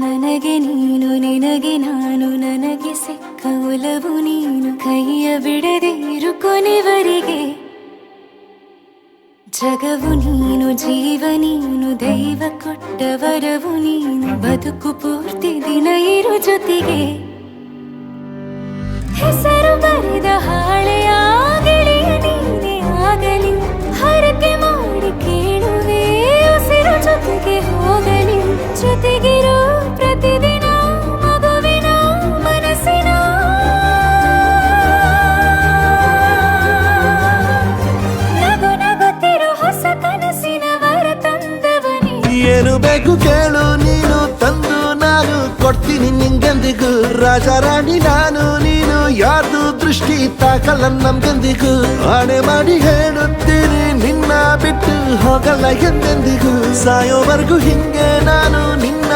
ನನಗೆ ನೀನು ನಿನಗೆ ನಾನು ನನಗೆ ಸಿಕ್ಕ ಒಲವು ನೀನು ಕೈಯ ಬಿಡದೆ ಇರು ಕೊನೆವರೆಗೆ ಜಗವು ನೀನು ಜೀವ ನೀನು ದೈವ ಕೊಟ್ಟ ವರವು ನೀನು ಬದುಕು ಪೂರ್ತಿ ದಿನ ಇರು ಜೊತೆಗೆ ಹೆಸರು ಬರೆದ ಹಾಳೆಯ ಗೆಳೆಯ ನೀನೇ ಆಗಲಿ ಹರಕೆ ಮಾಡಿ ಕೇಳುವೆ ಉಸಿರು ಜೊತೆಗೆ ಹೋಗಲಿ ಜೊತೆಗಿರೋ ಪ್ರತಿದಿನ ಮಗುವಿನ ಮನಸ್ಸಿನ ನಗು ನಗುತ್ತಿರೋ ಹೊಸ ಕನಸಿನ ವರ ತಂದವನೇ ಏನು ಬೇಕು ಕೇಳು ನೀನು ತಂದು ನಾನು ಕೊಡ್ತೀನಿ ನಿಂಗೆಂದಿಗೂ ರಾಜ ರಾಣಿ ನಾನು ನೀನು ಯಾರ್ದು ದೃಷ್ಟಿ ತಾಕಲ್ಲ ನಮ್ಗೆಂದಿಗೂ ಆಣೆ ಮಾಡಿ ಹೇಳುತ್ತೀನಿ ನಿನ್ನ ಬಿಟ್ಟು ಹೋಗಲ್ಲ ಎಂದೆಂದಿಗೂ ಸಾಯೋವರೆಗೂ ಹಿಂಗೆ ನಾನು ನಿನ್ನ